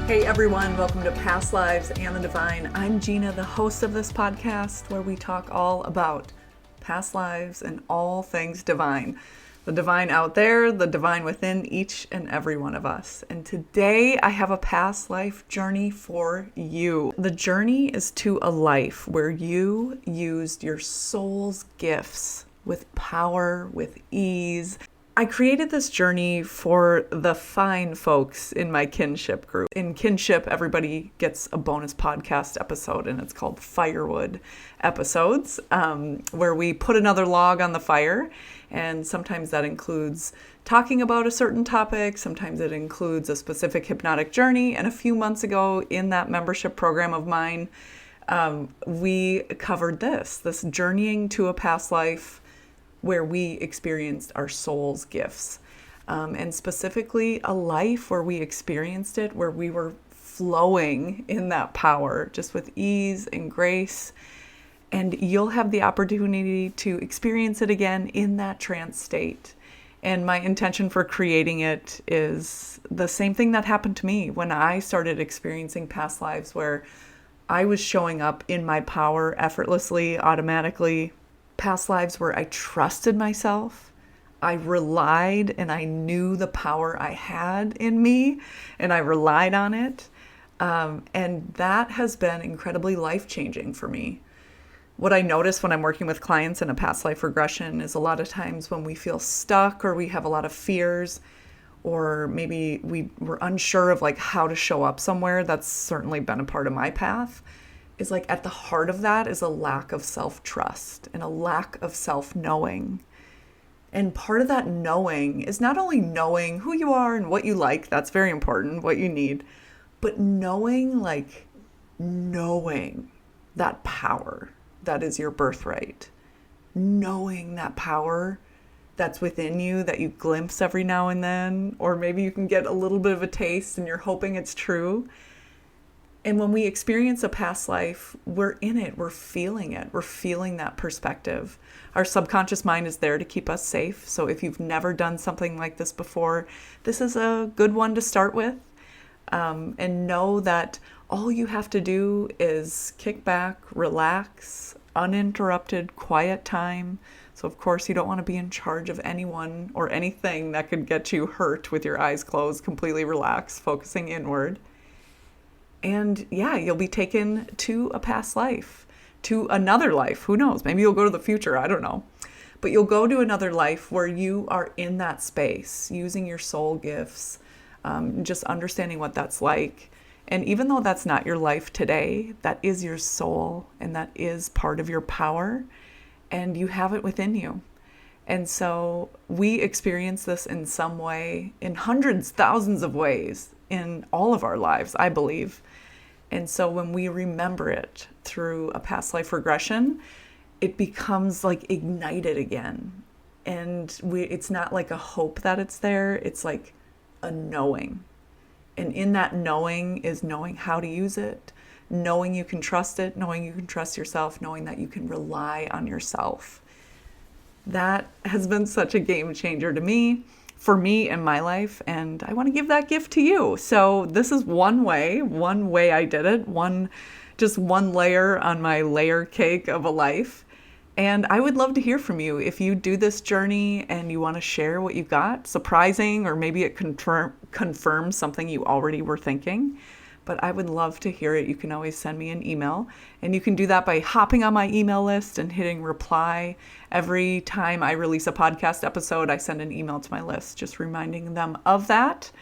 Hey everyone, welcome to Past Lives and the Divine. I'm Gina, the host of this podcast where we talk all about past lives and all things divine. The divine out there, the divine within each and every one of us. And today I have a past life journey for you. The journey is to a life where you used your soul's gifts with power, with ease. I created this journey for the fine folks in my kinship group. In kinship, everybody gets a bonus podcast episode, and it's called Firewood episodes, where we put another log on the fire. And sometimes that includes talking about a certain topic. Sometimes it includes a specific hypnotic journey. And a few months ago in that membership program of mine, we covered this journeying to a past life where we experienced our soul's gifts, and specifically a life where we experienced it, where we were flowing in that power, just with ease and grace. And you'll have the opportunity to experience it again in that trance state. And my intention for creating it is the same thing that happened to me when I started experiencing past lives, where I was showing up in my power effortlessly, automatically. Past lives where I trusted myself, I relied, and I knew the power I had in me, and I relied on it. And that has been incredibly life-changing for me. What I notice when I'm working with clients in a past life regression is a lot of times when we feel stuck or we have a lot of fears, or maybe we're unsure of like how to show up somewhere. That's certainly been a part of my path. Is like at the heart of that is a lack of self-trust and a lack of self-knowing. And part of that knowing is not only knowing who you are and what you like, that's very important, what you need, but knowing that power that is your birthright. Knowing that power that's within you that you glimpse every now and then, or maybe you can get a little bit of a taste and you're hoping it's true. And when we experience a past life, we're in it, we're feeling that perspective. Our subconscious mind is there to keep us safe. So if you've never done something like this before, this is a good one to start with. And know that all you have to do is kick back, relax, uninterrupted, quiet time. So of course you don't want to be in charge of anyone or anything that could get you hurt with your eyes closed, completely relaxed, focusing inward. And yeah, you'll be taken to a past life, to another life. Who knows? Maybe you'll go to the future. I don't know. But you'll go to another life where you are in that space, using your soul gifts, just understanding what that's like. And even though that's not your life today, that is your soul, and that is part of your power, and you have it within you. And so we experience this in some way, in hundreds, thousands of ways, in all of our lives, I believe. And so when we remember it through a past life regression, it becomes like ignited again. And it's not like a hope that it's there, it's like a knowing. And in that knowing is knowing how to use it, knowing you can trust it, knowing you can trust yourself, knowing that you can rely on yourself. That has been such a game changer to me, for me in my life, and I want to give that gift to you. So this is one way I did it, just one layer on my layer cake of a life. And I would love to hear from you if you do this journey and you want to share what you got, surprising, or maybe it confirms something you already were thinking. But I would love to hear it. You can always send me an email, and you can do that by hopping on my email list and hitting reply. Every time I release a podcast episode, I send an email to my list, just reminding them of that.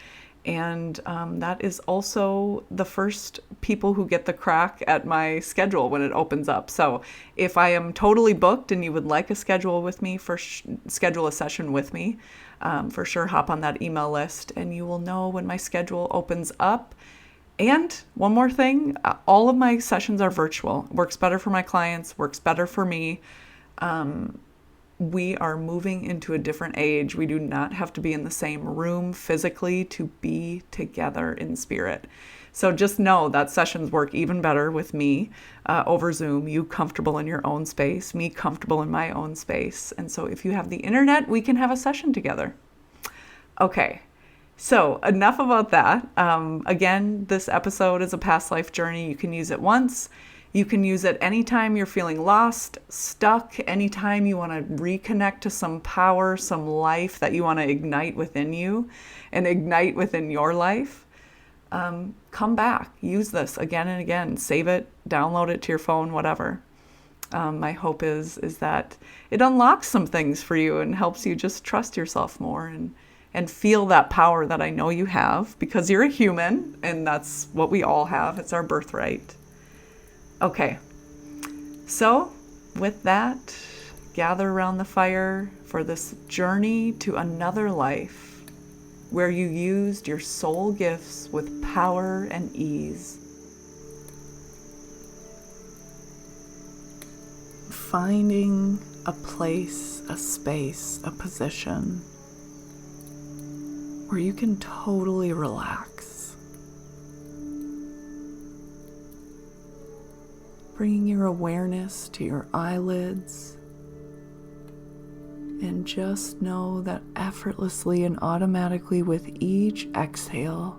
And that is also the first people who get the crack at my schedule when it opens up. So if I am totally booked and you would like a schedule with me, schedule a session with me, for sure hop on that email list, and you will know when my schedule opens up. And one more thing, all of my sessions are virtual. Works better for my clients, works better for me. We are moving into a different age. We do not have to be in the same room physically to be together in spirit. So just know that sessions work even better with me over Zoom, you comfortable in your own space, me comfortable in my own space. And so if you have the internet, we can have a session together. Okay. So enough about that. Again, this episode is a past life journey. You can use it once. You can use it anytime you're feeling lost, stuck, anytime you want to reconnect to some power, some life that you want to ignite within you and ignite within your life. Come back, use this again and again, save it, download it to your phone, whatever. My hope is that it unlocks some things for you and helps you just trust yourself more and feel that power that I know you have, because you're a human and that's what we all have. It's our birthright. Okay, so with that, gather around the fire for this journey to another life where you used your soul gifts with power and ease. Finding a place, a space, a position where you can totally relax. Bringing your awareness to your eyelids, and just know that effortlessly and automatically with each exhale,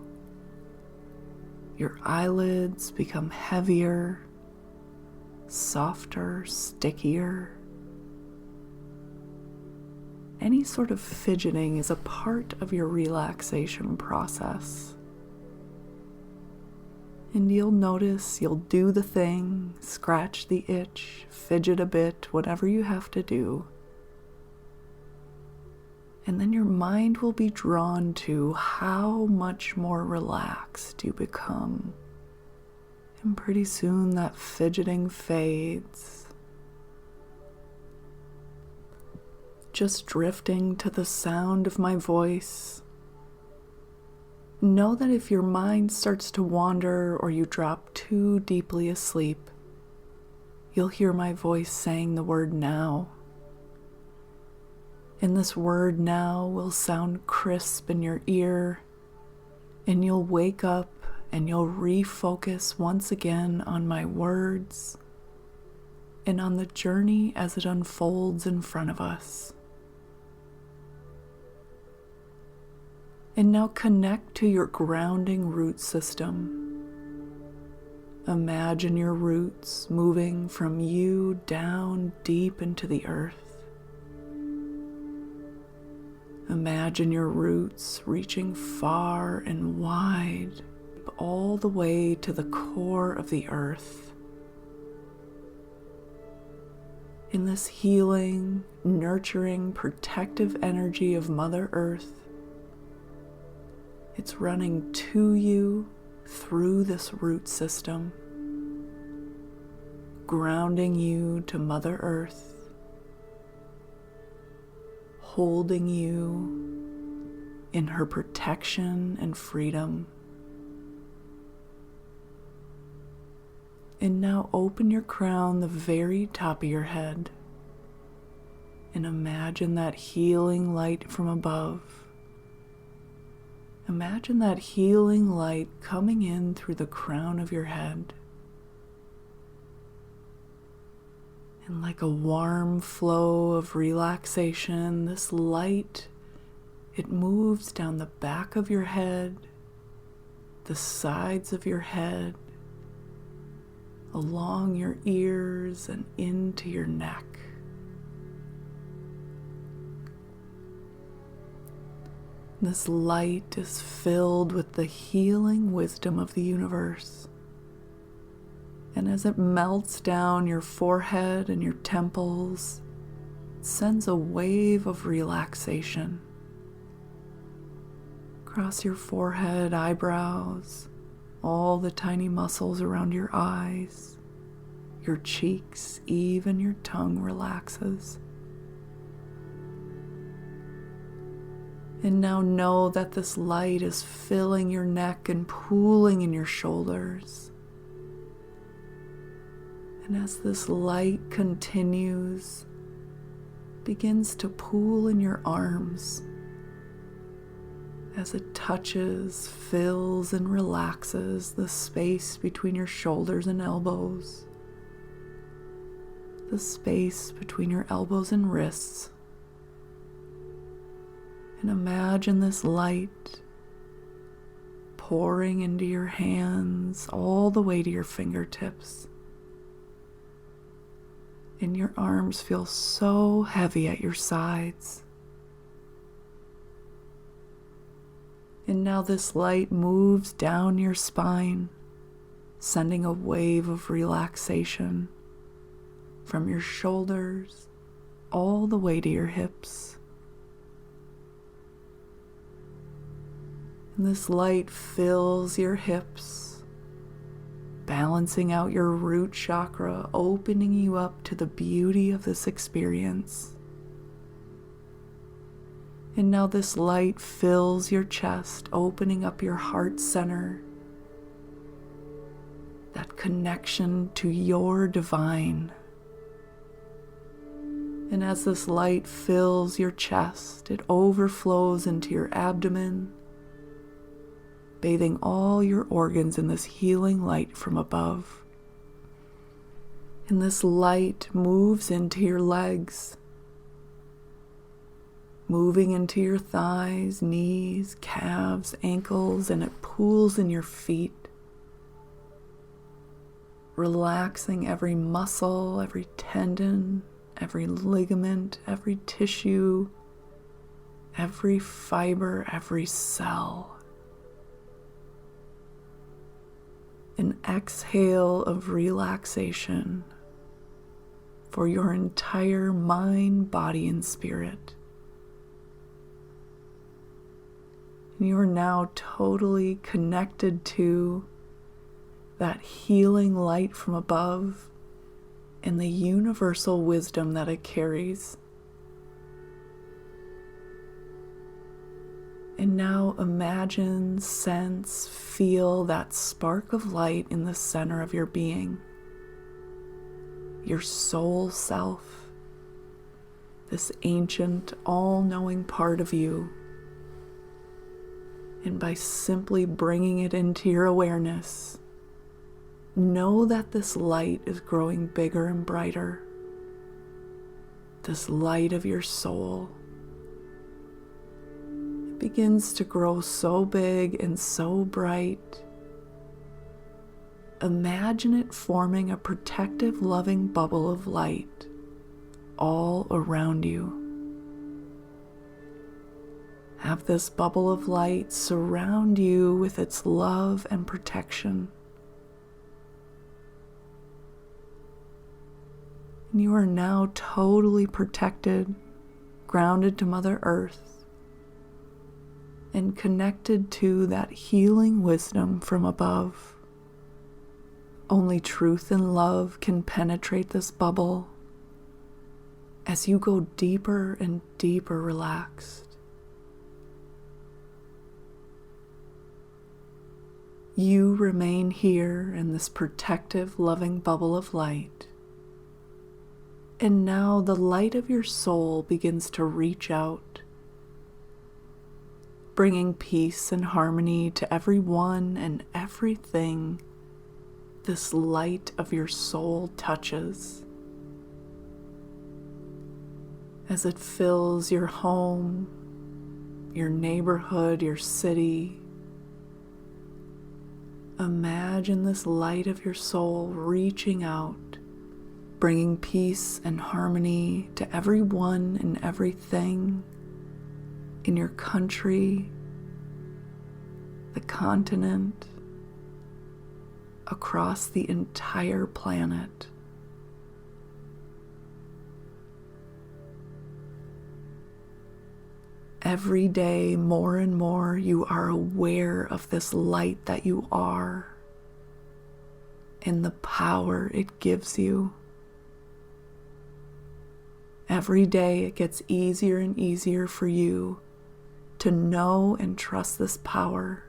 your eyelids become heavier, softer, stickier. Any sort of fidgeting is a part of your relaxation process. And you'll notice, you'll do the thing, scratch the itch, fidget a bit, whatever you have to do. And then your mind will be drawn to how much more relaxed you become. And pretty soon that fidgeting fades. Just drifting to the sound of my voice. Know that if your mind starts to wander or you drop too deeply asleep, you'll hear my voice saying the word now. And this word now will sound crisp in your ear, and you'll wake up and you'll refocus once again on my words and on the journey as it unfolds in front of us. And now connect to your grounding root system. Imagine your roots moving from you down deep into the earth. Imagine your roots reaching far and wide, all the way to the core of the earth. In this healing, nurturing, protective energy of Mother Earth, it's running to you through this root system, grounding you to Mother Earth, holding you in her protection and freedom. And now open your crown, the very top of your head, and imagine that healing light from above. Imagine that healing light coming in through the crown of your head. And like a warm flow of relaxation, this light, it moves down the back of your head, the sides of your head, along your ears and into your neck. This light is filled with the healing wisdom of the universe. And as it melts down your forehead and your temples, it sends a wave of relaxation across your forehead, eyebrows, all the tiny muscles around your eyes, your cheeks, even your tongue relaxes. And now know that this light is filling your neck and pooling in your shoulders. And as this light continues, begins to pool in your arms, as it touches, fills, and relaxes the space between your shoulders and elbows, the space between your elbows and wrists. And imagine this light pouring into your hands all the way to your fingertips. And your arms feel so heavy at your sides. And now this light moves down your spine, sending a wave of relaxation from your shoulders all the way to your hips. And this light fills your hips, balancing out your root chakra, opening you up to the beauty of this experience. And now this light fills your chest, opening up your heart center, that connection to your divine. And as this light fills your chest, it overflows into your abdomen, bathing all your organs in this healing light from above. And this light moves into your legs, moving into your thighs, knees, calves, ankles, and it pools in your feet, relaxing every muscle, every tendon, every ligament, every tissue, every fiber, every cell. An exhale of relaxation for your entire mind, body, and spirit. And you are now totally connected to that healing light from above and the universal wisdom that it carries. And now imagine, sense, feel that spark of light in the center of your being, your soul self, this ancient, all-knowing part of you. And by simply bringing it into your awareness, know that this light is growing bigger and brighter, this light of your soul. Begins to grow so big and so bright. Imagine it forming a protective, loving bubble of light all around you. Have this bubble of light surround you with its love and protection. And you are now totally protected, grounded to Mother Earth, and connected to that healing wisdom from above. Only truth and love can penetrate this bubble as you go deeper and deeper relaxed. You remain here in this protective, loving bubble of light. And now the light of your soul begins to reach out, bringing peace and harmony to everyone and everything this light of your soul touches. As it fills your home, your neighborhood, your city, imagine this light of your soul reaching out, bringing peace and harmony to everyone and everything in your country, the continent, across the entire planet. Every day, more and more, you are aware of this light that you are and the power it gives you. Every day, it gets easier and easier for you to know and trust this power,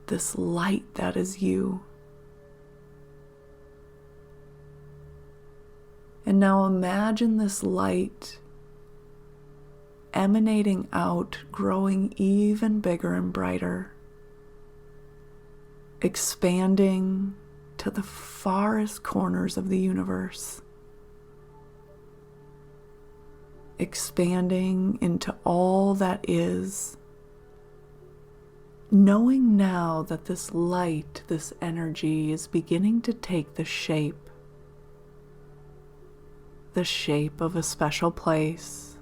this light that is you. And now imagine this light emanating out, growing even bigger and brighter, expanding to the farthest corners of the universe, expanding into all that is, Knowing now that this light, this energy is beginning to take the shape of a special place.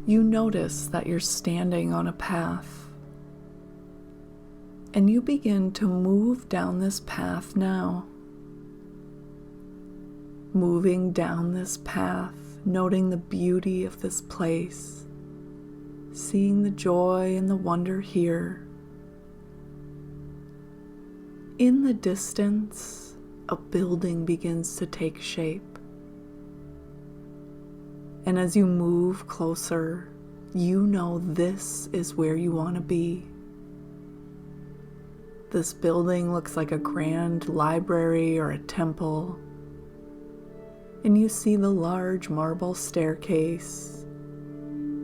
You notice that you're standing on a path, and you begin to move down this path now. Moving down this path, noting the beauty of this place, seeing the joy and the wonder here. In the distance, a building begins to take shape. And as you move closer, you know this is where you want to be. This building looks like a grand library or a temple. And you see the large marble staircase,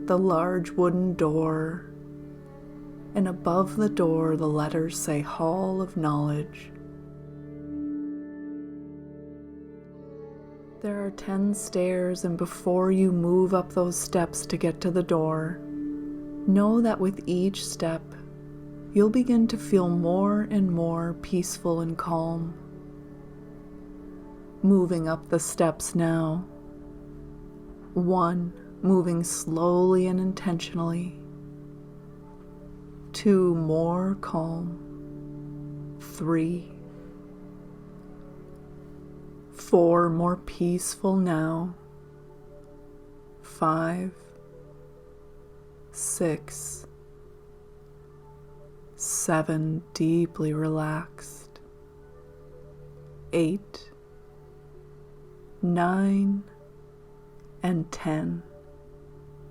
the large wooden door, and above the door the letters say Hall of Knowledge. There are 10 stairs, and before you move up those steps to get to the door, know that with each step, you'll begin to feel more and more peaceful and calm. Moving up the steps now. 1, moving slowly and intentionally. 2, more calm. 3, 4, more peaceful now. 5, 6, 7, deeply relaxed. 8, 9, and 10.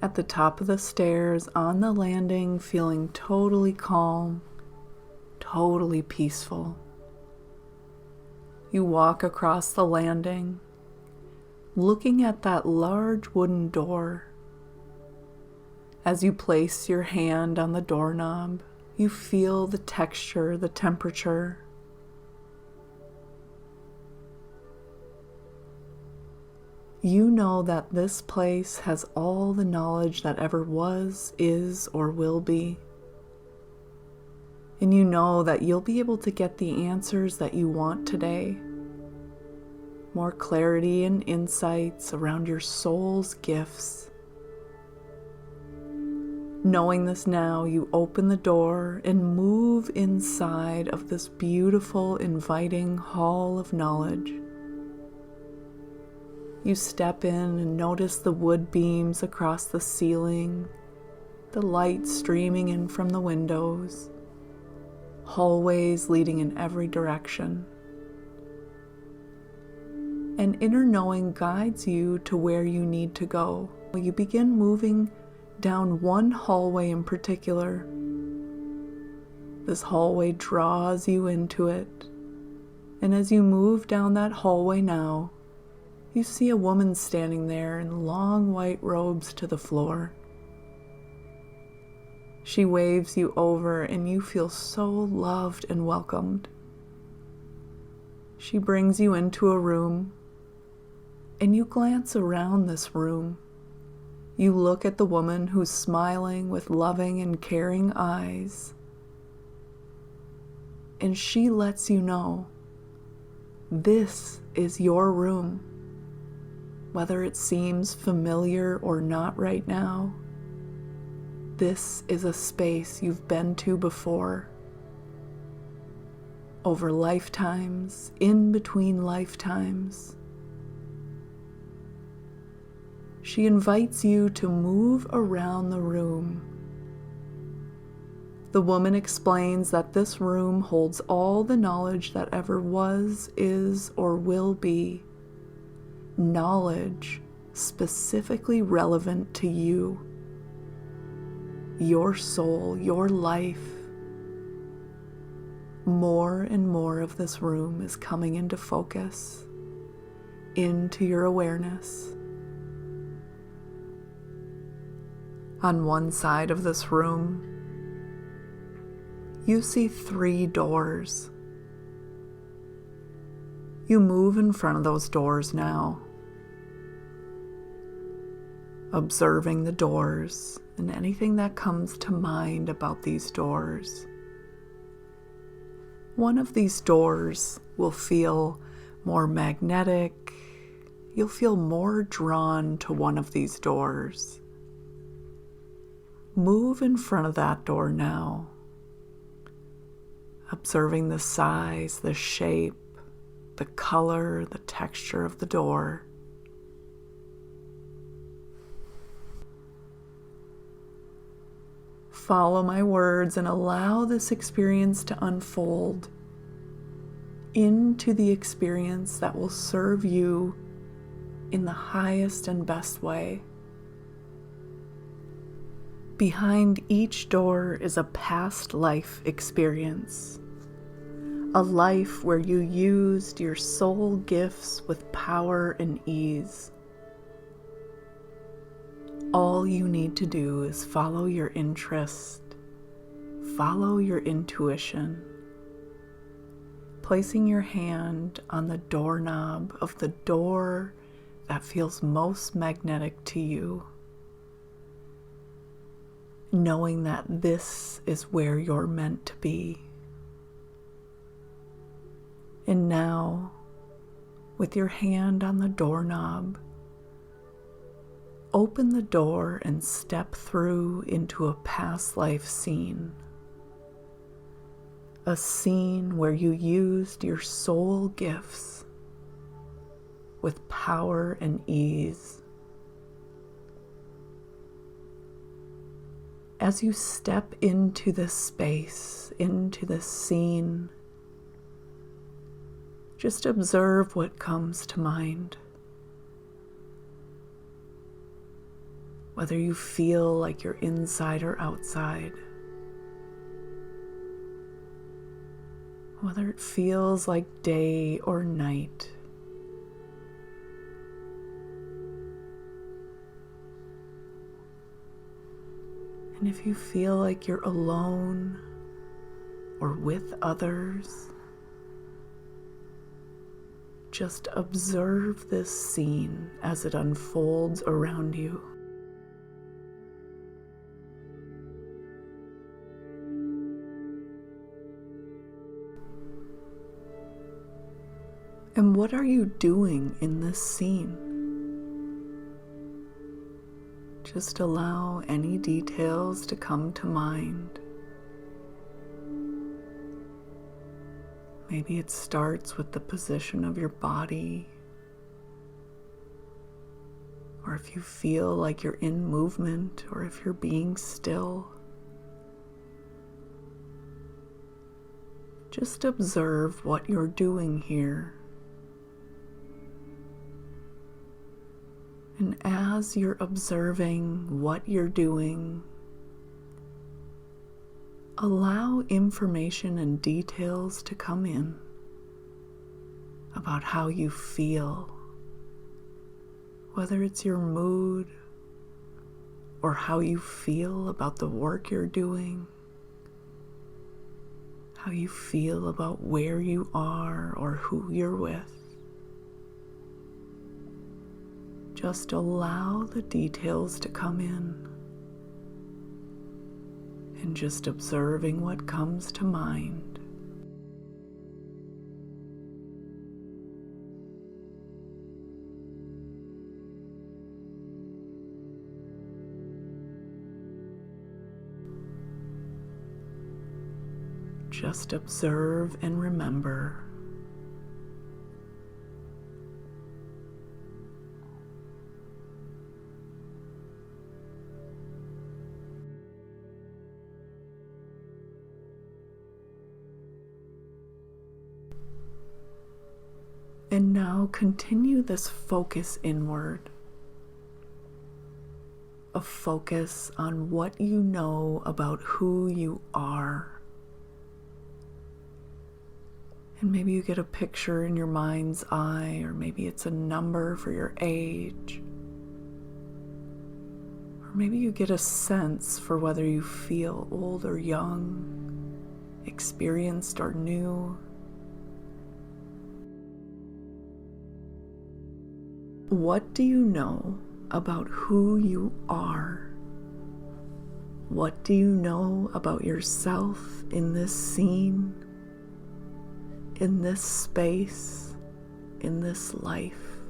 At the top of the stairs, on the landing, feeling totally calm, totally peaceful. You walk across the landing, looking at that large wooden door. As you place your hand on the doorknob, you feel the texture, the temperature. You know that this place has all the knowledge that ever was, is, or will be. And you know that you'll be able to get the answers that you want today. More clarity and insights around your soul's gifts. Knowing this now, you open the door and move inside of this beautiful, inviting hall of knowledge. You step in and notice the wood beams across the ceiling, the light streaming in from the windows, hallways leading in every direction. An inner knowing guides you to where you need to go. You begin moving down one hallway in particular. This hallway draws you into it, and as you move down that hallway now, you see a woman standing there in long white robes to the floor. She waves you over and you feel so loved and welcomed. She brings you into a room and you glance around this room. You look at the woman who's smiling with loving and caring eyes, and she lets you know this is your room. Whether it seems familiar or not right now, this is a space you've been to before. Over lifetimes, in between lifetimes. She invites you to move around the room. The woman explains that this room holds all the knowledge that ever was, is, or will be. Knowledge specifically relevant to you, your soul, your life. More and more of this room is coming into focus, into your awareness. On one side of this room, you see 3 doors. You move in front of those doors now. observing the doors and anything that comes to mind about these doors. One of these doors will feel more magnetic. You'll feel more drawn to one of these doors. Move in front of that door now, observing the size, the shape, the color, the texture of the door. Follow my words and allow this experience to unfold into the experience that will serve you in the highest and best way. Behind each door is a past life experience, a life where you used your soul gifts with power and ease. All you need to do is follow your interest, follow your intuition, placing your hand on the doorknob of the door that feels most magnetic to you, knowing that this is where you're meant to be. And now, with your hand on the doorknob, open the door and step through into a past life scene. A scene where you used your soul gifts with power and ease. As you step into this space, into this scene, just observe what comes to mind. Whether you feel like you're inside or outside, whether it feels like day or night. And if you feel like you're alone or with others, just observe this scene as it unfolds around you. And what are you doing in this scene? Just allow any details to come to mind. Maybe it starts with the position of your body, or if you feel like you're in movement, or if you're being still. Just observe what you're doing here. And as you're observing what you're doing, allow information and details to come in about how you feel, whether it's your mood or how you feel about the work you're doing, how you feel about where you are or who you're with. Just allow the details to come in and just observing what comes to mind. Just observe and remember. And now continue this focus inward, a focus on what you know about who you are. And maybe you get a picture in your mind's eye, or maybe it's a number for your age. Or maybe you get a sense for whether you feel old or young, experienced or new. What do you know about who you are. What do you know about yourself in this scene, in this space, in this life?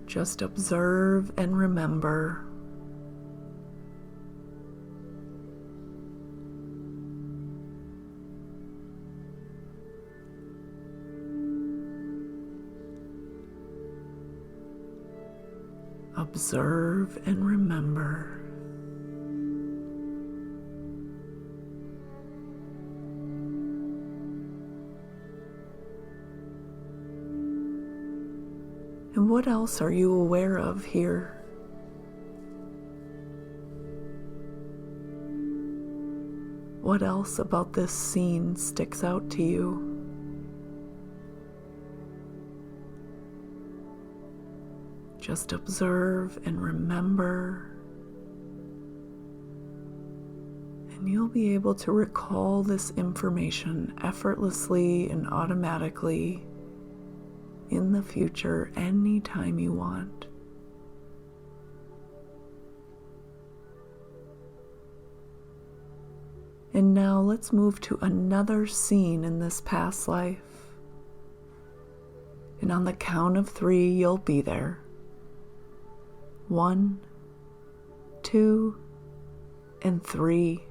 Just observe and remember. Observe and remember. And what else are you aware of here? What else about this scene sticks out to you? Just observe and remember, and you'll be able to recall this information effortlessly and automatically in the future anytime you want. And now let's move to another scene in this past life. And on the count of 3, you'll be there. 1, 2, and 3.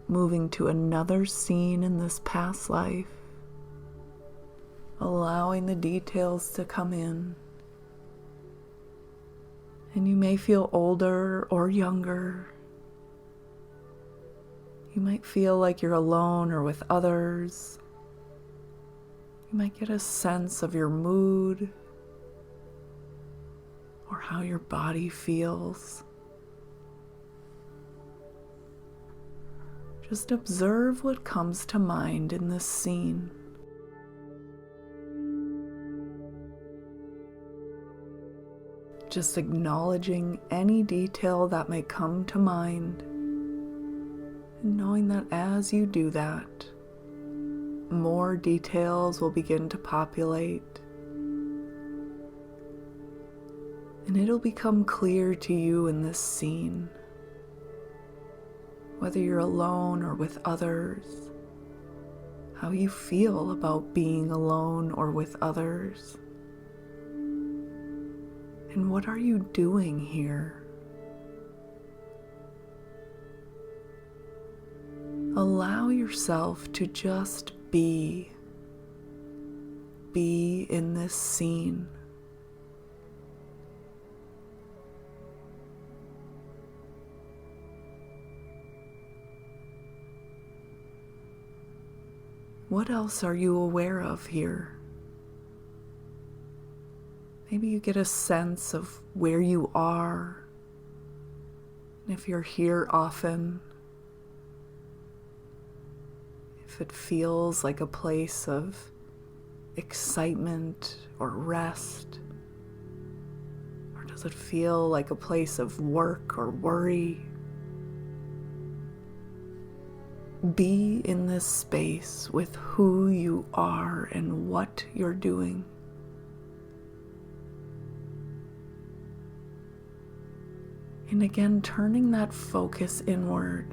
Moving to another scene in this past life. Allowing the details to come in. And you may feel older or younger. You might feel like you're alone or with others. You might get a sense of your mood or how your body feels. Just observe what comes to mind in this scene. Just acknowledging any detail that may come to mind, and knowing that as you do that, more details will begin to populate. And it'll become clear to you in this scene, whether you're alone or with others, how you feel about being alone or with others. And what are you doing here? Allow yourself to just be in this scene. What else are you aware of here? Maybe you get a sense of where you are, and if you're here often, if it feels like a place of excitement or rest, or does it feel like a place of work or worry? Be in this space with who you are and what you're doing. And again, turning that focus inward.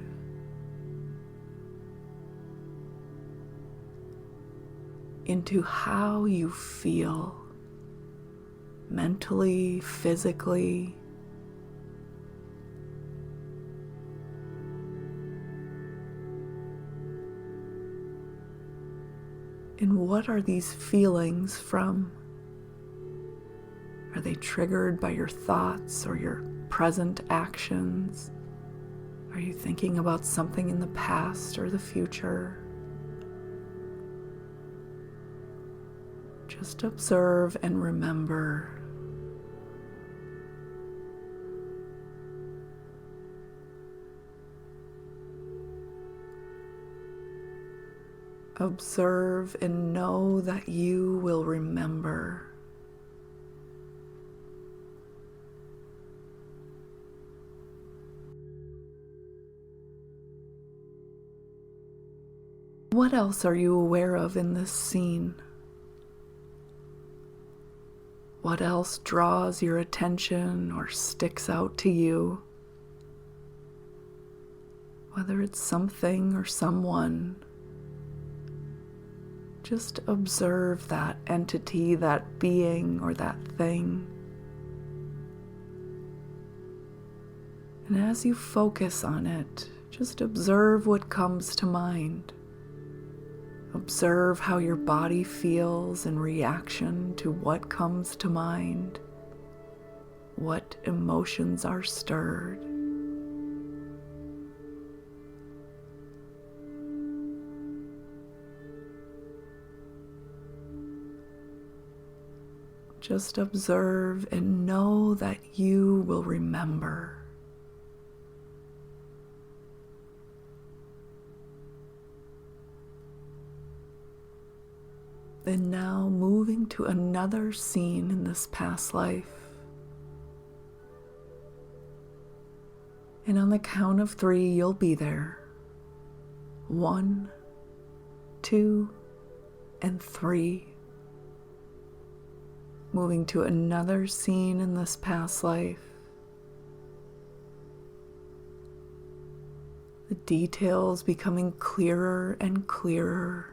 Into how you feel mentally, physically. And what are these feelings from? Are they triggered by your thoughts or your present actions? Are you thinking about something in the past or the future? Just observe and remember. Observe and know that you will remember. What else are you aware of in this scene? What else draws your attention or sticks out to you? Whether it's something or someone, just observe that entity, that being, or that thing. And as you focus on it, just observe what comes to mind. Observe how your body feels in reaction to what comes to mind, what emotions are stirred. Just observe and know that you will remember. And now moving to another scene in this past life. And on the count of 3, you'll be there. 1, 2, and 3. Moving to another scene in this past life. The details becoming clearer and clearer.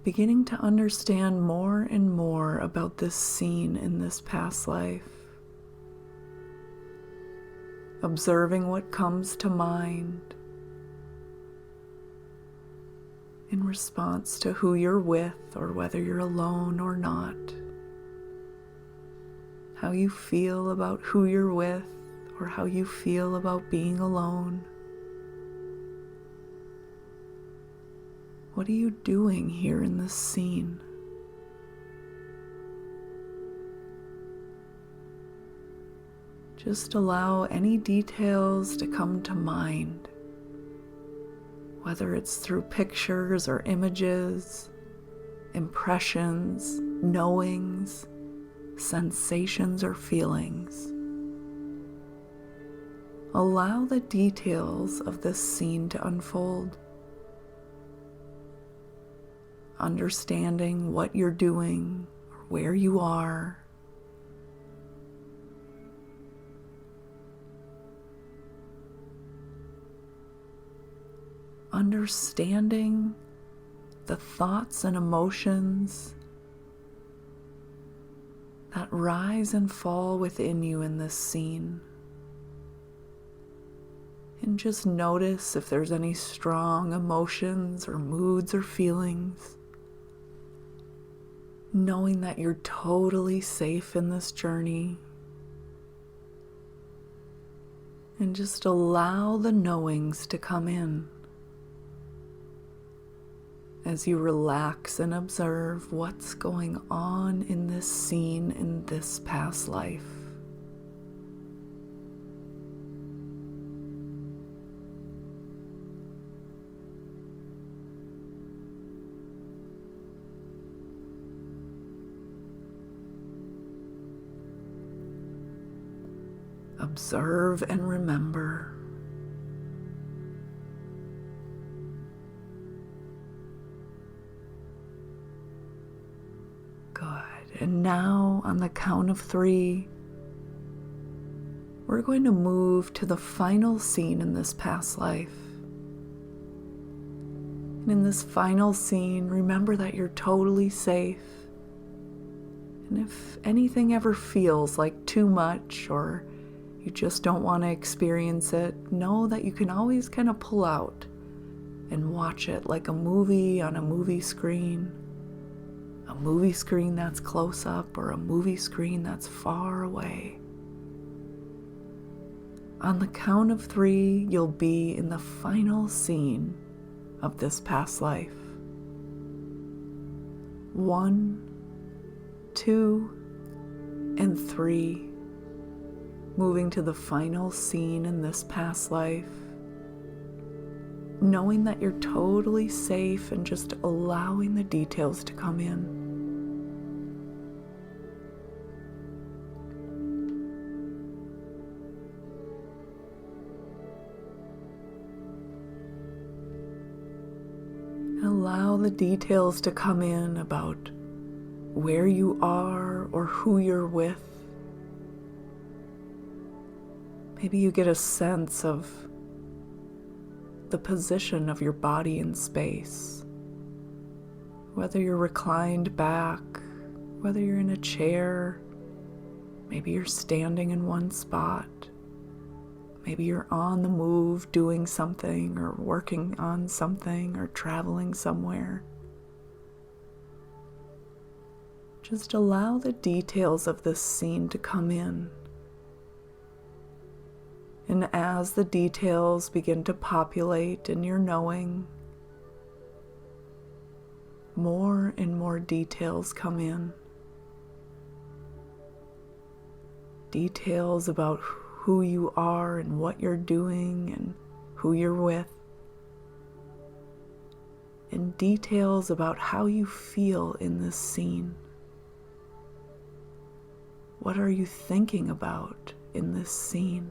Beginning to understand more and more about this scene in this past life. Observing what comes to mind in response to who you're with or whether you're alone or not. How you feel about who you're with or how you feel about being alone. What are you doing here in this scene? Just allow any details to come to mind, whether it's through pictures or images, impressions, knowings, sensations or feelings. Allow the details of this scene to unfold. Understanding what you're doing, or where you are. Understanding the thoughts and emotions that rise and fall within you in this scene. And just notice if there's any strong emotions or moods or feelings. Knowing that you're totally safe in this journey. And just allow the knowings to come in as you relax and observe what's going on in this scene in this past life. Observe and remember. Good. And now, on the count of 3, we're going to move to the final scene in this past life. And in this final scene, remember that you're totally safe. And if anything ever feels like too much or you just don't want to experience it, know that you can always kind of pull out and watch it like a movie on a movie screen. A movie screen that's close up or a movie screen that's far away. On the count of 3, you'll be in the final scene of this past life. 1, 2, and 3. Moving to the final scene in this past life, knowing that you're totally safe and just allowing the details to come in. Allow allow the details to come in about where you are or who you're with. Maybe you get a sense of the position of your body in space. Whether you're reclined back, whether you're in a chair, maybe you're standing in one spot. Maybe you're on the move doing something or working on something or traveling somewhere. Just allow the details of this scene to come in. And as the details begin to populate in your knowing, more and more details come in. Details about who you are and what you're doing and who you're with. And details about how you feel in this scene. What are you thinking about in this scene?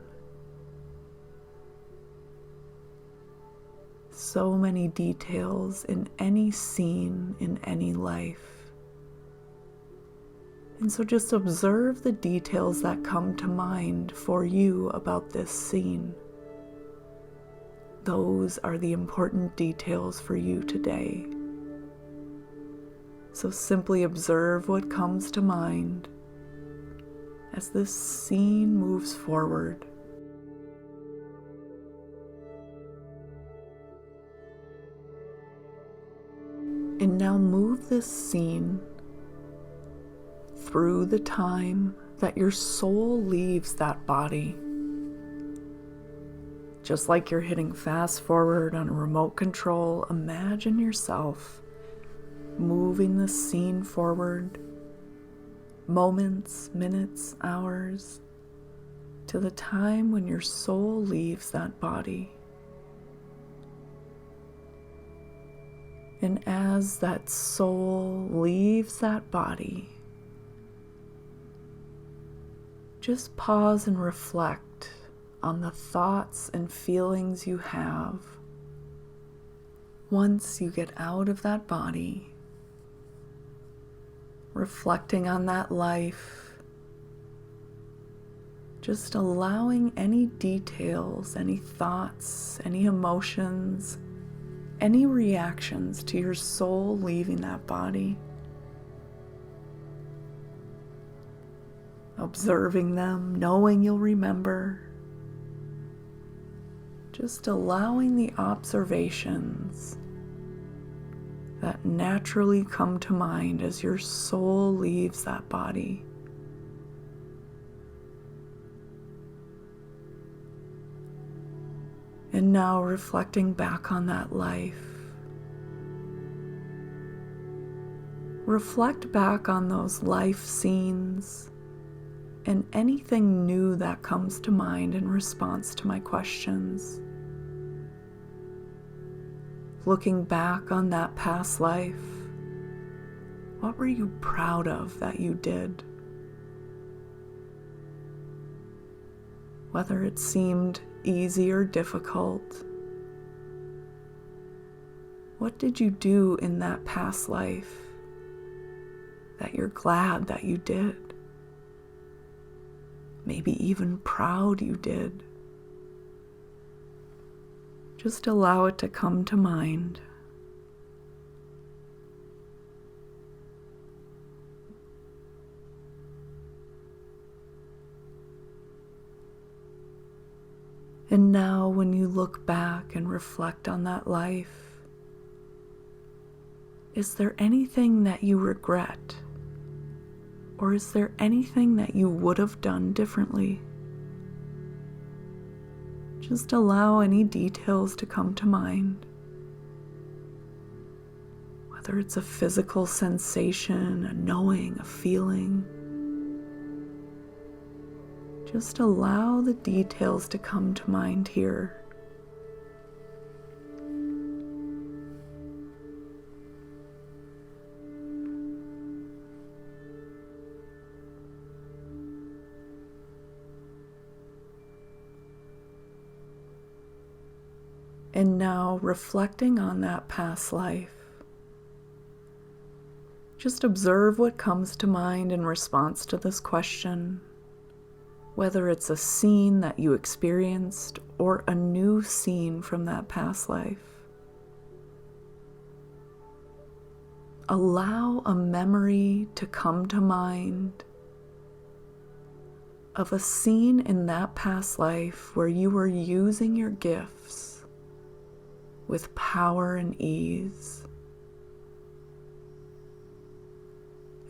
So many details in any scene in any life. And so just observe the details that come to mind for you about this scene. Those are the important details for you today. So simply observe what comes to mind as this scene moves forward. And now move this scene through the time that your soul leaves that body. Just like you're hitting fast forward on a remote control, imagine yourself moving the scene forward, moments, minutes, hours, to the time when your soul leaves that body. And as that soul leaves that body, just pause and reflect on the thoughts and feelings you have once you get out of that body, reflecting on that life, just allowing any details, any thoughts, any emotions, any reactions to your soul leaving that body. Observing them, knowing you'll remember. Just allowing the observations that naturally come to mind as your soul leaves that body. And now reflecting back on that life. Reflect back on those life scenes and anything new that comes to mind in response to my questions. Looking back on that past life, what were you proud of that you did? Whether it seemed easy or difficult, what did you do in that past life that you're glad that you did? Maybe even proud you did. Just allow it to come to mind. And now when you look back and reflect on that life, is there anything that you regret? Or is there anything that you would have done differently? Just allow any details to come to mind. Whether it's a physical sensation, a knowing, a feeling. Just allow the details to come to mind here. And now reflecting on that past life, Just observe what comes to mind in response to this question, whether it's a scene that you experienced or a new scene from that past life. Allow a memory to come to mind of a scene in that past life where you were using your gifts with power and ease.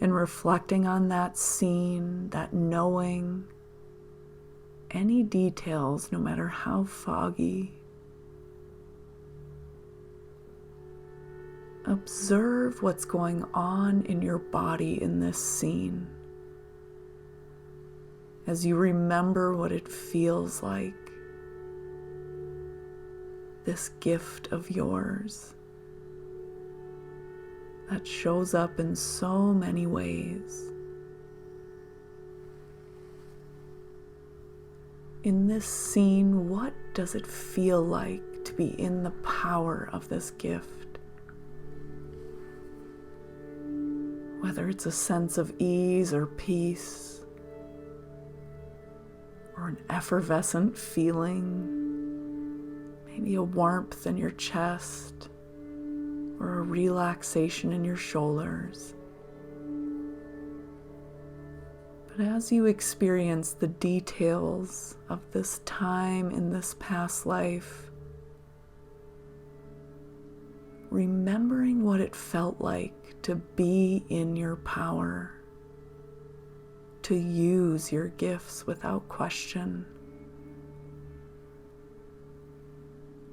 And reflecting on that scene, that knowing, any details, no matter how foggy. Observe what's going on in your body in this scene as you remember what it feels like, this gift of yours that shows up in so many ways. In this scene, what does it feel like to be in the power of this gift? Whether it's a sense of ease or peace, or an effervescent feeling, maybe a warmth in your chest, or a relaxation in your shoulders. But as you experience the details of this time in this past life, remembering what it felt like to be in your power, to use your gifts without question,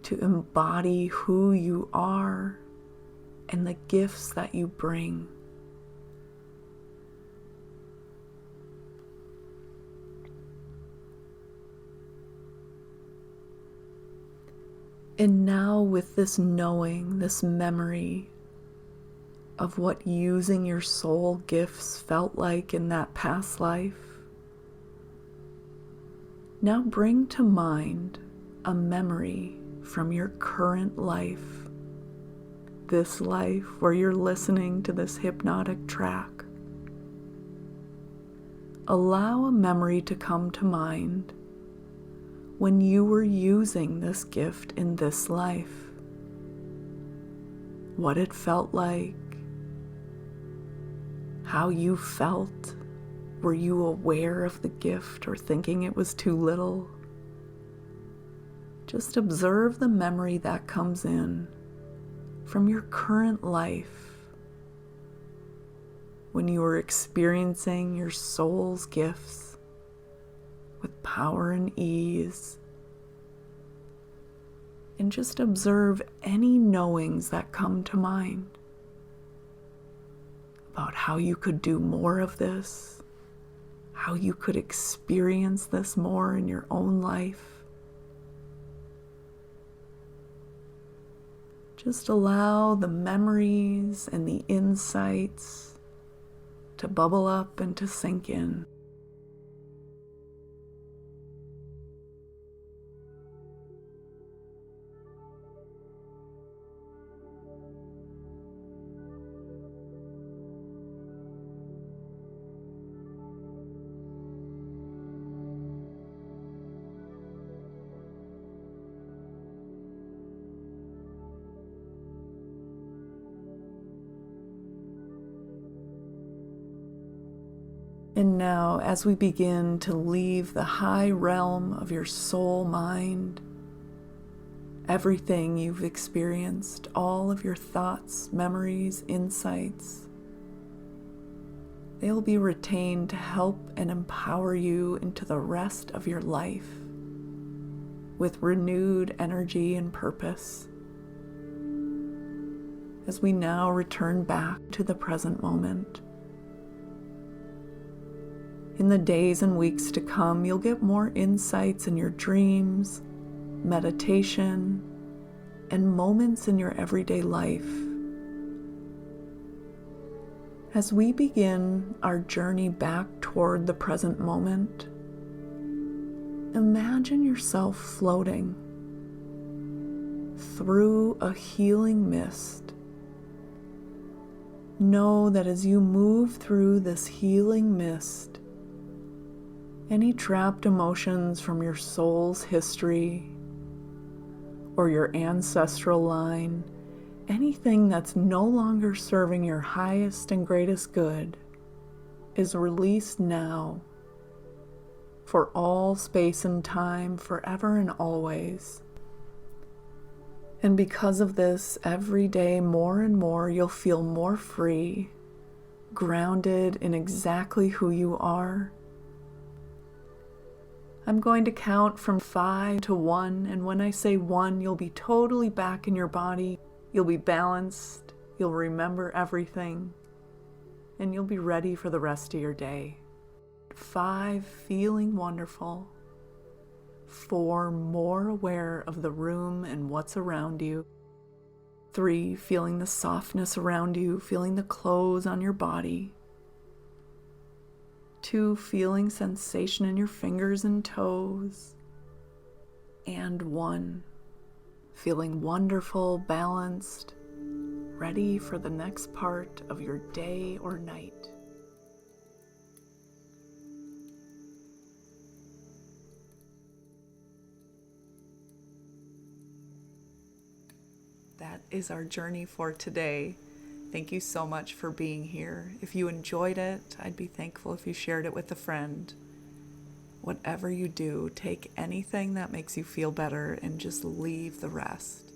to embody who you are and the gifts that you bring. And now, with this knowing, this memory of what using your soul gifts felt like in that past life, now bring to mind a memory from your current life, this life where you're listening to this hypnotic track. Allow a memory to come to mind when you were using this gift in this life, what it felt like, how you felt. Were you aware of the gift or thinking it was too little? Just observe the memory that comes in from your current life when you were experiencing your soul's gifts with power and ease. And just observe any knowings that come to mind about how you could do more of this, how you could experience this more in your own life. Just allow the memories and the insights to bubble up and to sink in. And now, as we begin to leave the high realm of your soul mind, everything you've experienced, all of your thoughts, memories, insights, they'll be retained to help and empower you into the rest of your life with renewed energy and purpose. As we now return back to the present moment, in the days and weeks to come, you'll get more insights in your dreams, meditation, and moments in your everyday life. As we begin our journey back toward the present moment, imagine yourself floating through a healing mist, Know that as you move through this healing mist, any trapped emotions from your soul's history or your ancestral line, anything that's no longer serving your highest and greatest good, is released now for all space and time, forever and always. And because of this, every day more and more, you'll feel more free, grounded in exactly who you are. I'm going to count from 5 to 1, and when I say 1, you'll be totally back in your body, you'll be balanced, you'll remember everything, and you'll be ready for the rest of your day. 5, feeling wonderful. 4, more aware of the room and what's around you. 3, feeling the softness around you, feeling the clothes on your body. 2, feeling sensation in your fingers and toes. And 1, feeling wonderful, balanced, ready for the next part of your day or night. That is our journey for today. Thank you so much for being here. If you enjoyed it, I'd be thankful if you shared it with a friend. Whatever you do, take anything that makes you feel better and just leave the rest.